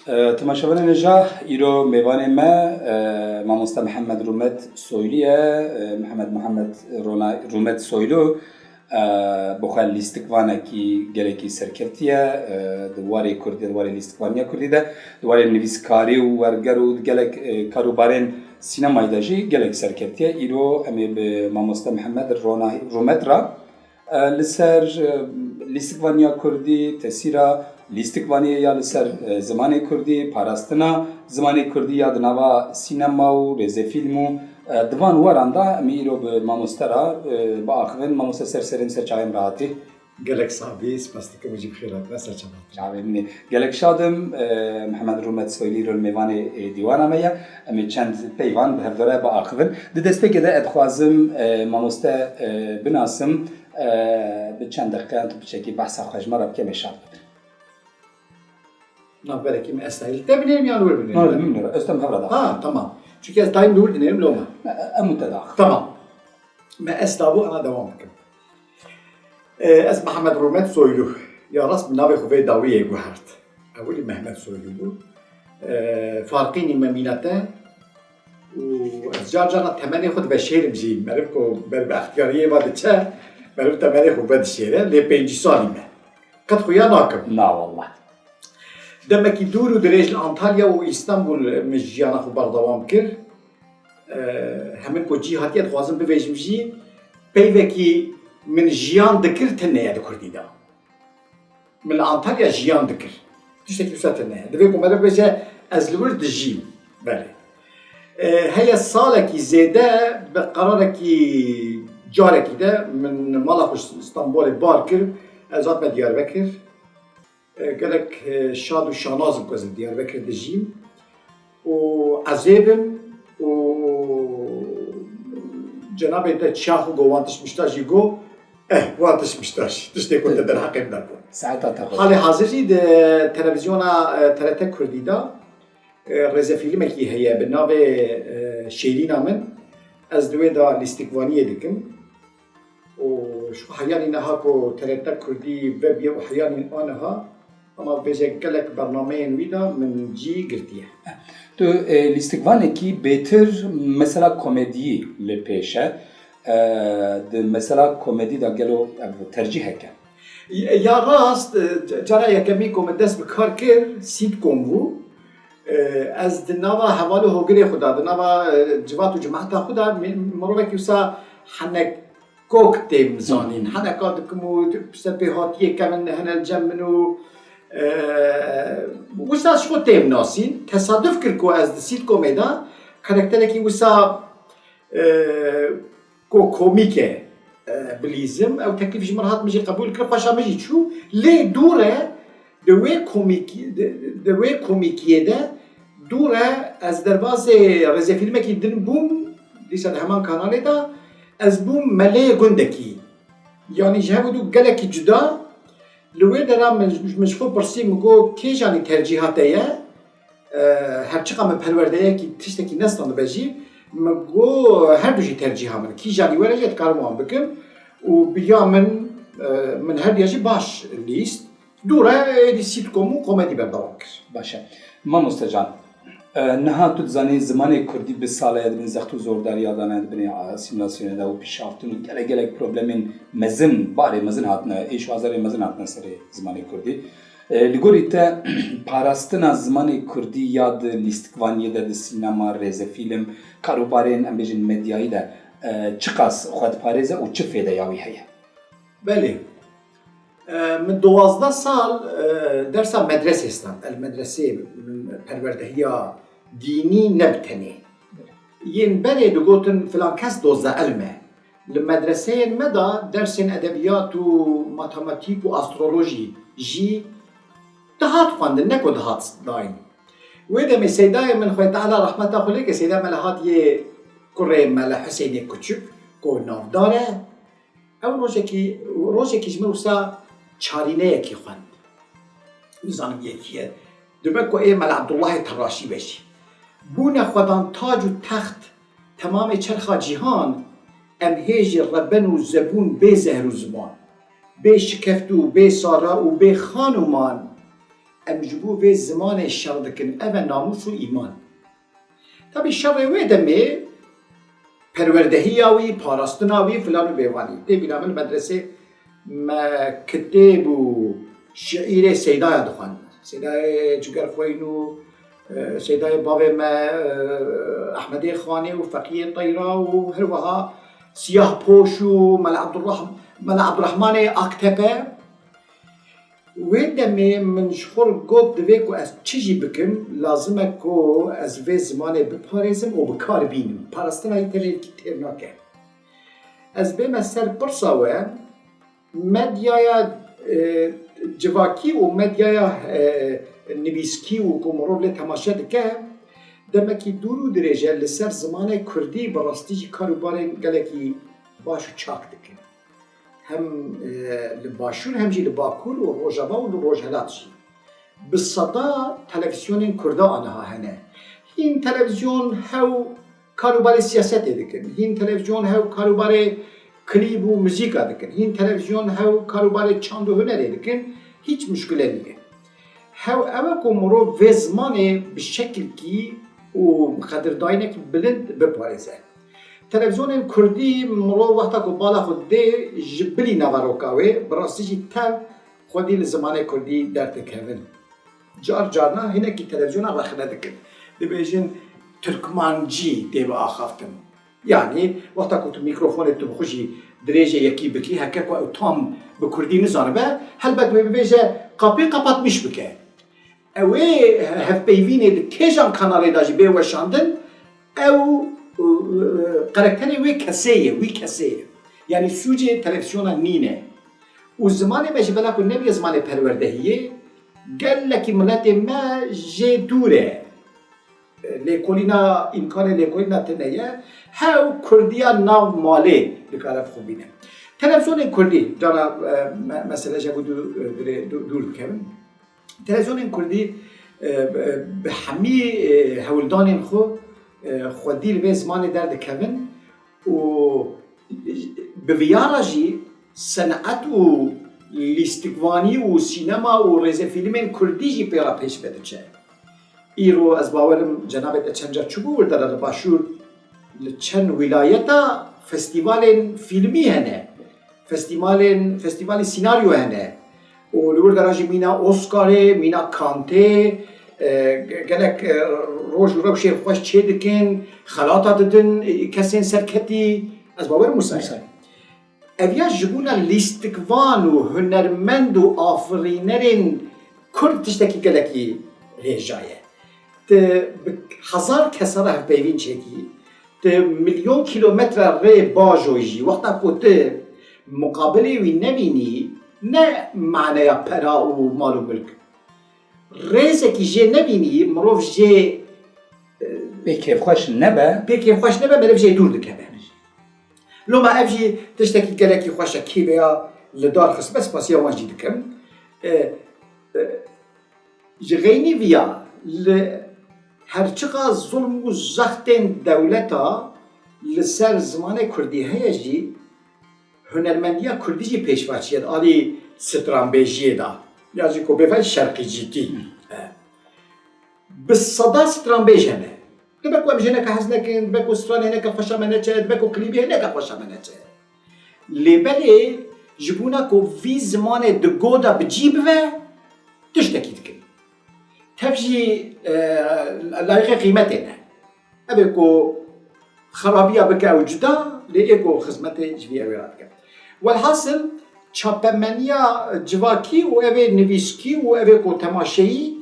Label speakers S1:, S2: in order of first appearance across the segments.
S1: تماشاوان نجاح ایرو میوان ما ماموستا محمد رومت سویلیه محمد رومت سویلو بخواه لیستکوانه کی گلکی سرکرتیه دواره کردی دواره لیستکوانیا کردی ده دواره نویسکاری و ورگر و گلک کاروبارین سینمای داجی گلک سرکرتیه ایرو امی به ماموستا محمد رومت را لسر لیستکوانیا کردی تسیرا لیستکوانی یا لسر زمان کردی پاراستنا زمان کردی یا دنوا سینما و رز فیلمو دوان وراندا میرو به ماموسترا با آخرین ماموست سرسرین سرچایم راحتی
S2: گلک صابی سپاستیکم جیب خیرات و سرچایم
S1: جاوبني گلک شادم محمد رومت سویلی رو میوان دیوانه میا امی چند پیوان به هرداره با آخرین دست که ده ادخوازم ماموست بناسم به چند دقیقه تو بچکی بحث خواهشما را بکم اشاره
S2: نه برای من استایل تبینیم یا نور بینیم؟
S1: نه نمی‌دونم استم هفته
S2: tamam. Çünkü az daim نور dinleyelim لوما.
S1: متداخل.
S2: tamam. ما استابو أنا دوام بكم. از محمد رومت سويلو يا راس من نابي خوفي داوية جوهرت. أولي محمد سويلو بو. فارقيني ممينته وزجاج أنا تمني خد بشير بزي. مربكو باختيارية بعد تشا. مرب تمني خد بشيره لبيجي سالمه. قد خويا ناكم.
S1: لا والله.
S2: دمك يدور ودريج لأنطاليا وإسطنبول مجيانا خو بردوام كر همين كو جهاتيات خوازم بفيجم جي بيوكي من جيان دكر تنيا دكردي دا من أنطاليا جيان دكر تشتكي وسا تنيا دفيكو مدر بيجا أزلور دجيم بله هيا الصالة زيادة بقراركي جاركي دا من مالاخوش اسطنبول باركر أزاد ما ديار بكر قالك شاد وشاناز بكوزن ديار بكر دجيم وعزيبم و جنابي ده تشاخو جو وانتش مشتاش يجو وانتش مشتاش تشتي كنت در حقيم داربو
S1: ساعتها تاخذ
S2: حالي حاضري ده تلفزيونا تلاتة كردي دا رزا فيلمكي هي بالنابي شيرينا من از دوي دا الاستقوانية دكم وشو حياني نهاكو تلاتة كردي وبيا وحياني آنها اما بيجي لك برنامج ويدا من جي قرتيه
S1: تو لیستکوانه کی بهتر مثلا کمدی لپیشه مثلا کمدی دا گلو ترجیح که
S2: يا راست جرا يكميكو من دس بكاركر سيت كومبو از دنوا حوالو هوغري خدا دنوا جوات وجماعتا خدا مروك يوسا حنك كوكتيم زانين حنك قادكمو سبيهاتيه كمان هنا الجمنو وسا شو تيم ناسين تصادف كركو از سيت كوميدا كاركتركي وسا كو كوميكه بليزم او تكليف مرات مجي قبول كرفاشا مجي شو لي دوره دوي كوميكيه ده دوره از دروازه رزي فيلمكي دن بوم ليس همان كانالي ده از بوم ملي گندكي يعني جهودو قالكي جدا لوی درام مشخو پرسی مگو کی جانی ترجیحاتیه هر چقدر من پرورده‌ای کی تشتکی نستند بچی مگو هر دوشی ترجیحات من کی جانی ورجت کارمون بکن و بیا من هر دیجی باش لیست دوره دی سیت کومو کمدی بردارم کر
S1: باشه ما مستجان نها تو زنی زمانی کردی به ساله بین زختو زورداری آدانه بین سیمولاسیون دا و پیشافتون گله پروبلمین مزن باره مزن هاتنه ایش وازاری مزن هاتنه سری زمانی کردی لگوری تا پاراستنا زمانی کردی یاد لیستکوانی ده سینما رز فیلم کاروبارین ام بیشن مدیایی ده چقاس خود پارزه و چه فایده یاوی هیا
S2: بله من 12 سال درس مدرسه استم المدرسه من پرورده‌ای دینی نبتنی ين بله لقوتن فلان كاس دوزة علمه المدرسين مدى درس أدبيات وماتماتيك وأسترولوجي جي دهات خواندن نكو دهات داين وإذا من سيداي من خوي تعالى رحمة الله سيدا ملهات يه كريم ملا حسيني كتشك كو ناف داره أو روجكي جمروسا چارينه يكي خواند نظام يكيه دبكو إيه ملا عبد الله تراشي بشي بونه خودان تاج و تخت تمام چرخا جهان ام هیج ربن و زبون به زهر و زمان به شکفت و به سارا و به خانومان ام جبو و زمان شر دکن اول ناموس و ایمان طبعا شر وی دمه پروردهیاوی پاراستناوی فلان و بیوانی دی بینامل مدرسه ما کتاب و شعیر سیدای دخوان سیدای جگر خوینو سیدای باب ما احمدی خانی و فقیه طیرا و هروها سیاه پوش و مل عبدالرحمن اکتبه ویدمی من شخور گفت دوی که از چیزی بکم لازمه که از وی زمانه بپارزم و بکار بینم پارستنایی تر ناکه از بیم از سر پرساوه مدیای جواکی و مدیای نویسکی و کمروب تماشا دکه دمکی دورو درجه لسر زمانه کردی براستی کاروبار گلکی باشو چاک دکن هم لباشور همجی لباکور و روجابا و لروجهلات جی بالصدا تلفزیون کردا آنها هنه هین تلفزیون هاو کاروبار سیاست دکن هین تلفزیون هاو کاروبار کلیب و موزیک دکن هین تلفزیون هاو کاروبار چاند و هنر دکن هیچ مشکلی نیه هاو اوه که مرو و زمانه بشکل کی و قدرداینه که بلند بپارزه تلفزیون کردی مرو وقتا که بالا خود ده جبلی نواروکاوه براستی جی تر خودی لزمان کردی در تکهون جارنا هنه که تلفزیون رخنه دکن ده بیجن ترکمانجی ده با آخافتن یعنی وقتا که تو میکروفون تو بخوشی درجه یکی بکی هکه که تام به کردی نزانه به هل بک بیجه قاپی قاپات میش بکه اوه هف بیوینه کجان کانالی داجی بیوشاندن او قرکتنی وی کسیه یعنی سوجه تلفزیون نینه و زمان مجبلا که نبی زمان پروردهیه گلکی ملت ما جه دوره لیکولینا امکان لیکولینا تنیه هاو کردیا ناو ماله بکارف خوبینه تلفزیون کردی جانا مثلا جا دور بکن تلفزیون کردی به همی هولدان خو خودی به زمان درد کردن و به ویاراجی صنعت و لیستگوانی و سینما و رزه فیلم کردی جی پیرا پیش بده چه ایرو از باورم جنابت چنجا چوبو ورده در باشور چند ولایتا فستیوال فیلمی هنه فستیوال سیناریو هنه و لور دراجی مینا اسکاره مینا کانته گلک روش و روش خوش چه دکن خلاطه دادن کسین سرکتی از باور موسیقی اویا جبونا لیستگوان و هنرمند و آفرینرین کرد تشتکی گلکی هجایه هزار کسره پیوین چکی میلیون کیلومتر ری باجویی وقتا که مقابلی وی نبینی نه معنی پرا و مال و ملک ریزه که جه نبینی مروف جه
S1: بکیف خوش نبه
S2: مروف جه دور دکه لو ما افجي تشتكي قالك خوشا كيبيا لدار خص بس يا واجي دكم جغيني فيا هرچقا ظلم و زختن دولتا لسر زمان كردي هيجي هنرمنديا كردي جي پیشواچيت آلي سترانبيجي دا يازي كو بفل شرقي جيتي بالصدا سترانبيج هنه دبكو امجنك حزنكن دبكو ستران هناك خوشا منچه دبكو كليبي هناك خوشا منچه لبالي جبونا كو في زمان دگودا بجيب و تشتكي دكن تفجي لايقه قيمتنا ابيكو خرابيه بكا وجدا ليكو خدمته جبيه وراتك والحاصل چاپمنیا جواکی و اوه نویسکی و اوه کو تماشایی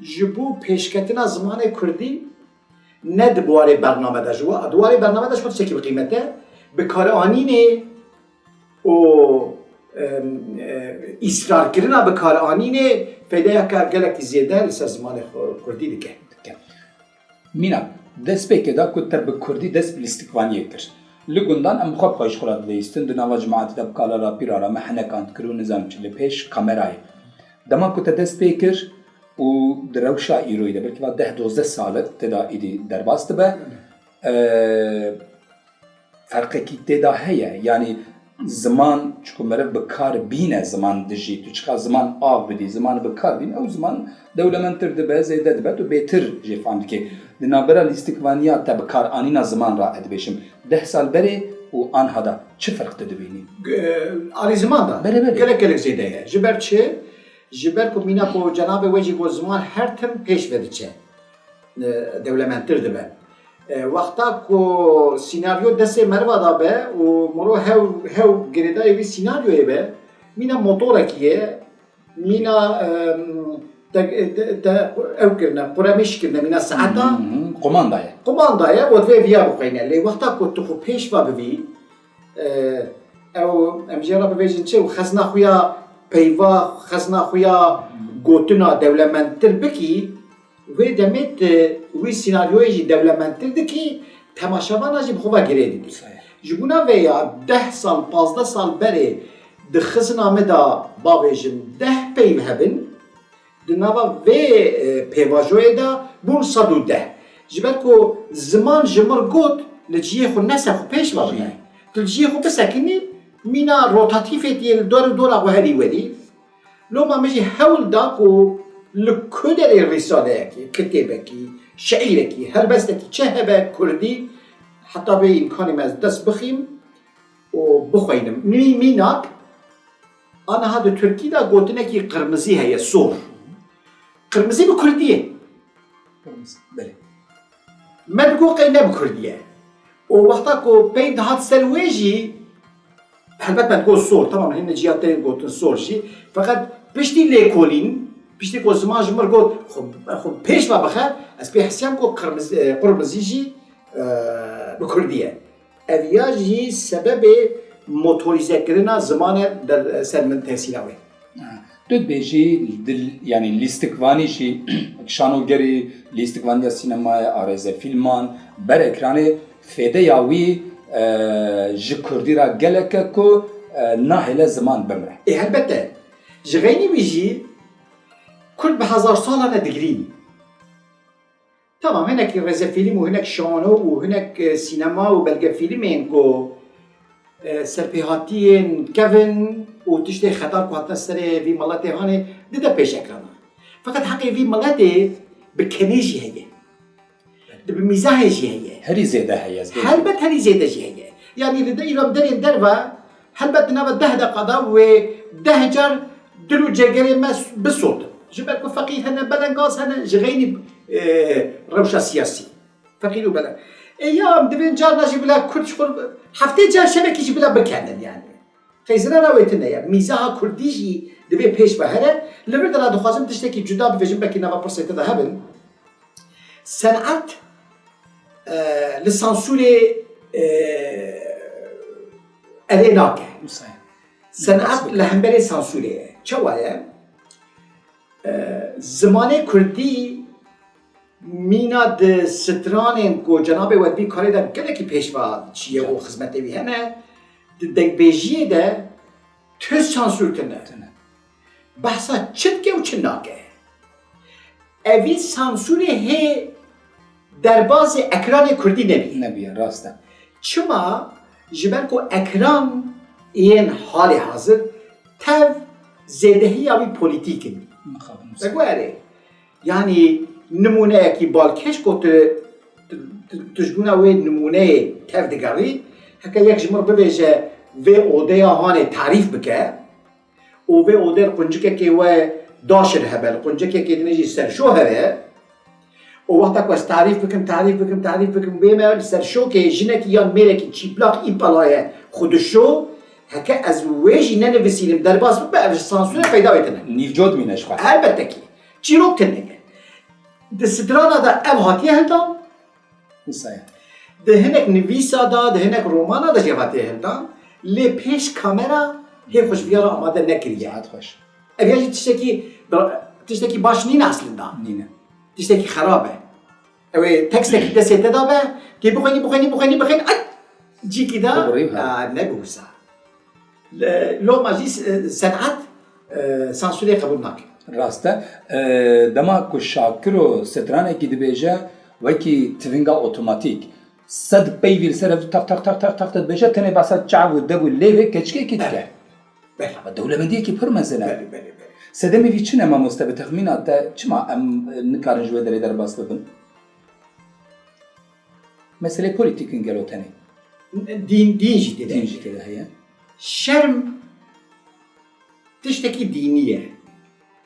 S2: جبو پیشکتنا زمان کردی نه دواره برنامه داشوا دواره برنامه داشت خود چکی بقیمته به کار آنینه و اصرار کردن به کار آنینه پیدا که گلکی زیاده لسر زمان کردی دیگه
S1: مینا دست بکه دا کتا به کردی دست بلیستیکوانیه کرد لگندان ام خواب خواهش خورد لیستن دو نوا جماعتی دا بکالا را پیرارا محنه کاند کرو نظام چلی پیش کامرای دما کتا دست بکر و دروشا ایروی ده بلکه 10-12 سالت تدا ایدی درباست به فرقی که تدا هیه یعنی زمان çukumere bikar bine zaman dijî tu çıka zaman av bidî zaman bikar bîne ew zaman dewlementir dibe zêde dibe tu bêtir jê fehm dikê di navbera lîstikvaniya te bikar anîna zaman ra edibêjim 10 sal berê û anhada çi firq tu dibînî?
S2: Ali zaman da
S1: Bere.
S2: gelek zêde ye. Ji ber çi? Ji ber ku mîna ku cenab-ı wê jî ku ziman her tim pêş vediçe. Dewlementir dibe. Wexta ku senaryo destê merva da be û miro hev girêdayê vî senaryoyê be mîna motorekî ye mîna ew kirine quremiş kirine mîna saeta
S1: Komandaya.
S2: Komanda ye û divê viya bixwîne. Lê wexta ku tu xwe pêş ve bivî ew em jê re bibêjin çi û xezna xwe ya peyva xezna xwe ya gotina dewlementir bikî vê demê wî senaryoyê jî dewlementir dikî temaşevana jî bi xwe ve girê didî. Ji bûna vê ya 10 sal 15 sal berê di xizina me da bavêjin 10 peyv hebin di nava vê pêvajoyê da bûn 110. Ji ber ku ziman ji mir got li ciyê xwe nese xwe pêş ve bine. Tu li ciyê xwe bisekînî mîna rotatîfê tê li dora xwe herî werî. Loma me jî hewl da ku li ku derê rîsaleyekî, kitêbekî, şeîrekî, helbestekî çi hebe Kurdî heta vê imkanê me ez dest bixîm û bixwînim. Mînak aniha di Tirkî da gotinekî qirmizî heye sor. Qirmizî bi Kurdî ye.
S1: Belê.
S2: Me digo qey ne bi Kurdî ye. û wexta ku pey dihat ser wê jî helbet me digo sor tamam hîn ciya te gotin sor jî feqet piştî lêkolîn piştî ku ziman ji mir got xwe pêş ve bixe ez pê hesiyam ku qirmizî jî bi Kurdî ye. Ev ya jî sebebê motorîzekirina zimanê ser min tesîla wê.
S1: Tu dibêjî yani lîstikvanî jî şanogerî lîstikvaniya sînemaya arêze fîlman ber ekranê fêdeya wî ji Kurdî ra gelek ku nahêle ziman bimre.
S2: Helbette ji xeynî wî jî Kurd bi hezar salan e digirîn. Tamam hinek rêzefîlm û hinek şano û hinek sînema û belgefîlmên ku serpêhatiyên kevin û tiştê xetar ku hatine serê vî miletê hanê dide pêş ekrana. Feqet heqê vî miletê bi kenê jî heye. Bi mîzahê jî heye.
S1: Herî zêde heye.
S2: Helbet herî zêde jî heye. Yani li îro derên derve helbet di nava 10 deqada wê 10 car dil û cegerê me bisotin. Ji ber ku feqîr hene belengaz hene ji xeynî rewşa siyasî. Feqîr û beleng. Ya em divên carna jî bila Kurd ji xwe heftê car şevekî jî bila bikenin yani. Xêzira rawêtin ye. Mîzaha Kurdî jî divê pêş ve here. Li vir de ra dixwazim tiştekî cuda bibêjim belkî nava pirsê te de hebin. Senat li sansûrê erê nake. Senat li hemberê sansûrê ye. Çawa ye? Zimanê Kurdî mîna di stranên ku cenabê Wedbî karê de gelekî pêşva çiye û xizmetê wî hene di dengbêjiyê de tuz sansûr kirine. Behsa çi dike û çi nake. Evî sansûrê hê derbasê ekranê Kurdî nebî.
S1: Nebiye rast e.
S2: Çima ji ber ku ekran yên halê hazir tev zêdehiya wî polîtîkin. Degwerê. Yani nimuneyekî balkêş ku tu ji bûna wê nimuneyê tev digerî heke yek ji mir bibêje vê odeya hanê tarîf bike û vê odeyê quncikekê we daşir hebe li quncikekê din jî serşo hebe û wexta ku ez tarîf bikim wê me li serşokê jinekî yan mêrekî çîplak îpalaye xwe dişo heke ez wê jî nenivîsînim derbas bibe ev ji sansûrê peyda wêtine.
S1: Nîvcod mîne ji xwe.
S2: Elbette ki. Çîrok tineke. Di strana da ev hatiye hildan. Di hinek nivîsa da, di hinek romana da jî hatiye hildan. Lê pêş kamera hê xweşviyara amade nekiriye.
S1: Xweş.
S2: Ev ya jî tiştekî baş nîne aslında.
S1: Nîne.
S2: Tiştekî xerab e. Ew ê tekstekî destê te da be, kê bixwînî ay cîkî da nebûsa. Loma jî senat sansûrê qebûl nake.
S1: Rast e. Dema ku Şakir û stranekî dibêje wekî tivinga otomatîk صد بيفيل سرف تق تق تق تق تق بيجا تاني بس تعب ودبو الليل كتشكي كده الدولة مدية كي بر مثلا سدمي في شنو ما مستبد تخمينات شما ام نكارن جوا دري در باس ببن مسألة بوليتيكين قالوا تاني
S2: دين جديد
S1: دين جديد هي
S2: شرم تشتكي دينية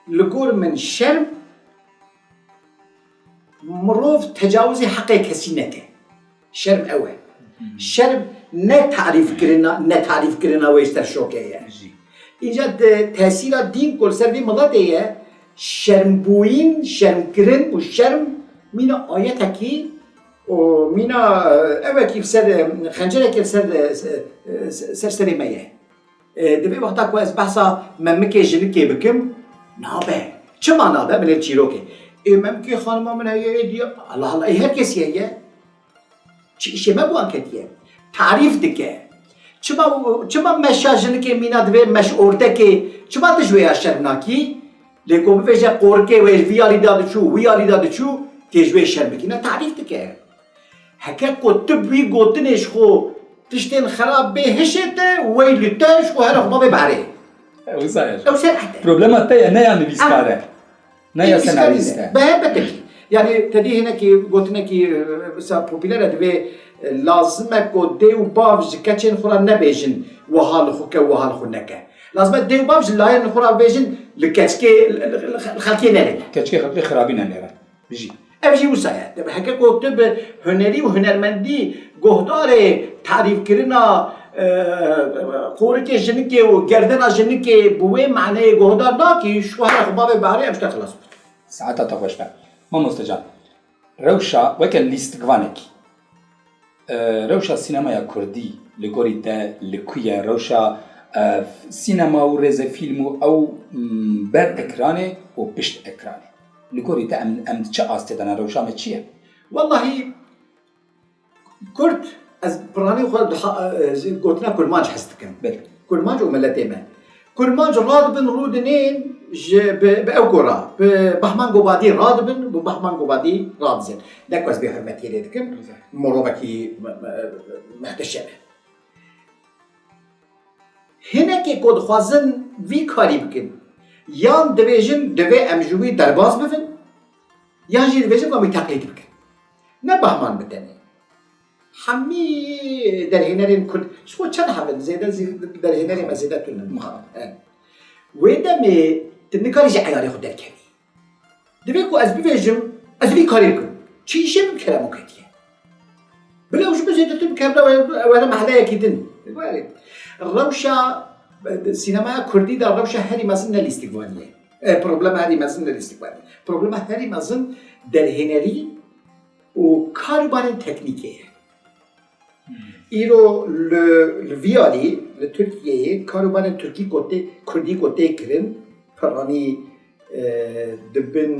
S2: لقول من شرم مروف تجاوزي حقي كسينته شرم أول شرم نتعريف كرنا ويستر شوكية إيجاد تأثير الدين كل سر بمضادية شرم بوين شرم كرن والشرم مينا آياتكي ومينا أول كيف سر خنجرة كيف سر مايه دبي وقتا كويس بحثا ممكن جنكي بكم نابه چما نابه من الچيروكي ممكن خانما من هي دي الله هر کسی هي چه ما بو انکتیه تعریف دکه چما مشاجن که مینا دوی مش اورده که چما تجوی شرمناکی لیکو بفجه قورکه و ویالی داده چو تجوی شرمکی نه تعریف دکه هکه کتب وی گوتنش خو تشتين خراب به هشته ويلتاش وهرخ ما ببعره
S1: او صحيح
S2: او سرعته
S1: بروبلما تايا نيا نبيسكاره نيا سناريستا
S2: بهبتك يعني تدي هنا كي قلتنا كي سا بوبيلر دبي لازم كو ديو بافج كاتشين خورا نبيجن وهال خوكا وهال خنكا لازم ديو بافج لاين خورا بيجن لكاتشكي الخلكين هنا
S1: كاتشكي خلكي خرابين هنا بيجي
S2: أبجي وسايا دب حكى كتب هنري وهنرمندي جهدار تعريف كرنا قورتي جنكي وجردنا جنكي بوين معناه جهدار ناكي شو هالخباب بعري أمش تخلص
S1: ساعتها تقوش بقى ما مستجاب روشا وكان ليستقوانك روشا سينما يا كردي لقوري تا لكويا روشا سينما ورزة فيلم أو بر إكرانه وبشت إكرانه لقوري تا أم تشا أستدنا روشا ما تشيه
S2: والله كرد از براني خود قلتنا كرمانج حستكم كرمانج وملتيمه كرمانج رادبن رودنين بأوكورا بحمان قبادي رادبن وبحمان قبادي رادزن دكوز بحرمتي ليدكم مروبكي محتشمه هنا كي كود خوازن في كاري بكن يان دبيجن دبي امجوي درباز بفن يان جي دبيجن قامي تقليد بكن نه بحمان بدني حمي در هنرين كل شو چند حبل زيادة در هنرين ما زيادة تون ويدا مي تنكاري جي عياري خود در كمي دبيكو از بيجم از بي كاري بكن چي شم كلامو كتيه بلا وش بزيادة تون كاملا ولا محلايا كيدن الروشة سينما كردي در روشة هري مازن الاستقبالية بروبلم هري مازن الاستقبالية بروبلم هري مازن در هنري وكاربان تكنيكية ایرو الویالی لترکیه کاروبار ترکی کوته کردی کوته کرن پرانی دبن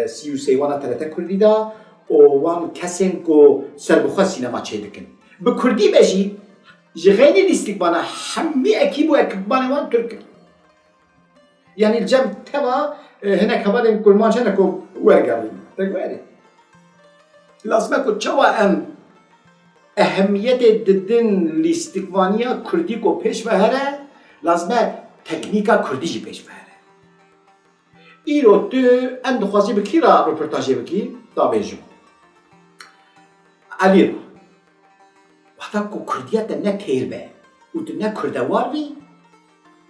S2: سیو سیوانا تلته کردی دا و وان کسین کو سربخوا سینما چه دکن به کردی بجی جغینی الاستقبال حمی اکیب و اکبان وان ترک یعنی الجم تبا هنا كمان كل ما جانا كو ورقة تقولي لازم أكون شوا أهمية الدين الاستقبالية كردي كو بيش بهره لازم تكنيكا كردي جي بيش بهره إيرو تو أند خوازي بكيرا روبرتاجي بكي دابيجو عليرو وقتا كو كردية تنا كيربه وتنا كردوار بي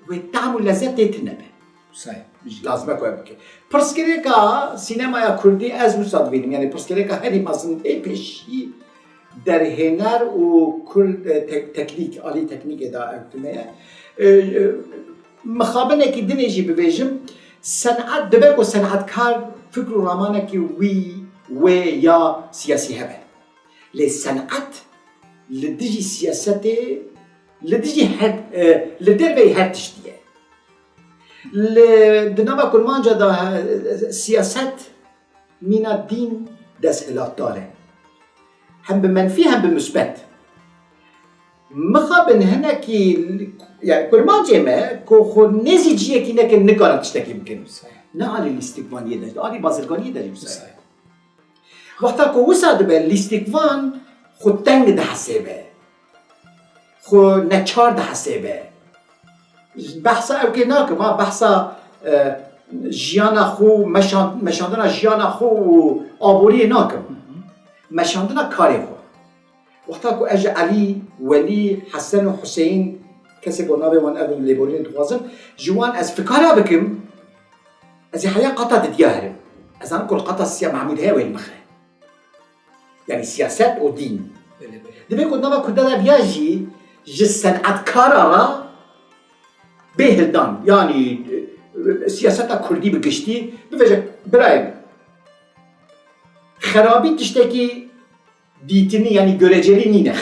S2: وتعمل لذات تنبه
S1: صحيح
S2: لازم أكون بكي برسكري كا سينما يا كردي از مصاد بيدم يعني برسكري كا هري مازن اي بيشي در هنر و كل تكنيك آلي تكنيك دا اكتمية مخابنة كي دنيجي ببيجم صنعت دبك و صنعت كار فكر رامانه كي وي يا سياسي هبه لصنعت لديجي سياسته لديجي هر لدربي هر تشتيه لدنما كل مانجا دا سياسات من الدين دس داره هم بمنفي هم بمثبت مخابن هنا كي يعني كل مانجا ما كو خو نزيجيه كي نكن نقارن تشتكي يمكن نعلي الاستقبالية ده علي بازرگانية ده صحيح وقتا كو وساد بالاستقبال خود تنگ ده حسابه خو نچار ده حسابه بحثا او که ناکه ما بحثا جیانا خو مشاندنا جیانا خو و آبوری ناکم مشاندنا کاری خو وقتا که اج علی ولی حسن و حسین کسی با نابه وان ابن لیبورین توازم جوان از فکارا بکم از حياة قطع تتجاهرم از أنا كل قطع السيا محمود هاوي المخرج يعني سياسات ودين دبي كنا ما كنا بيجي جسنعت كارا بهدان يعني سياسات كردي بقشتي بفجأة برايم خرابي تشتكي ديتني يعني جورجلي نينا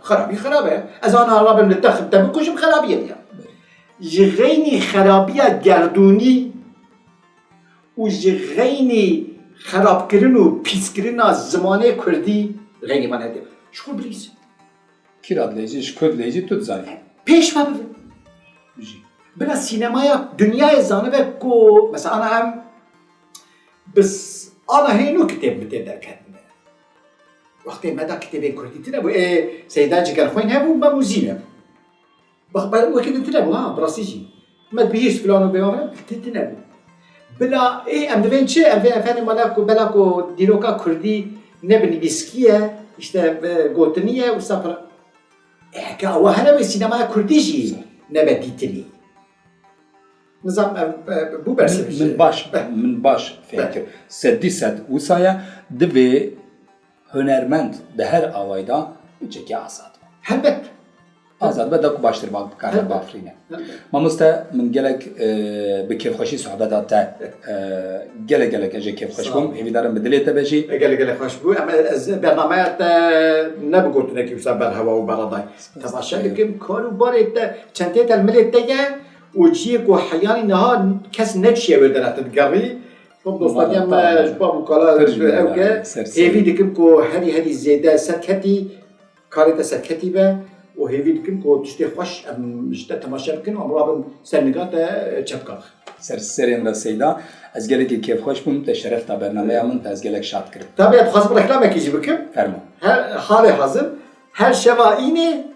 S2: خرابي از أنا رابم للتخب تبكوشم خرابية ديا جغيني خرابية جردوني و جغيني خراب كرن و پيس كرن از زمانه كردي غيني من هده شكور بليز
S1: Kiradlayıcı, şükürleyici tut zaten.
S2: پیش ما ببین بنا سینمایا دنیای زانه کو مثلا انا هم بس انا هینو کتاب بتدر کردم وقتی مدا کتاب کردی تنه بو سیدا جگر خوین هم با موزینه بخبر وكده تنه بو ها براسيجي ما تبيش فلانو بيوم تنه بو بلا ام دوين چه ام فن مالاكو بلاكو ديروكا كردي نبني بيسكيه işte gotniye و سفر که اوهره سینما کردیجی نبدیتنی نظام بو برسه
S1: من baş fikir. Seddiset usaya dibe hünermend de her avayda çeki azad.
S2: Elbet.
S1: Azad ve da baştır bak karı bafrine. Mamusta min gelek bi kefxoşi sohbet ta gelek eje kefxoş bum evidarım bedilete beji.
S2: gelek hoş bu ama برنامه ne bu gotune ki sabah hava و baraday. Tamaşa dikim konu barette çantet الملت دیگه و چیه کو حیانی نها کس نچیه بدرات تقری خب دوستانی ما جبا مقاله او که هیوی دیکم کو هری زیاده سرکتی کاری تا سرکتی به و هیوی دیکم کو تشتی خوش مشته تماشا بکن و مرابم سرنگات چپکار
S1: سرین رسیدا از gelek kefxoş bum te şeref ta bernameye min te az gelek şat kir.
S2: Tabii xazım reklam ekici bikim.
S1: Fermo.
S2: Her hali hazır. Her şeva ini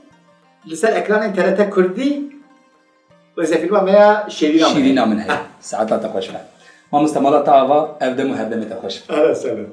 S2: lisel ekranın TRT Kurdi وإذا فيلم ما
S1: شيرين من هي ساعتها تخش ما مستمرة تعبا أبدا مهدمة تخش
S2: أهلا وسهلا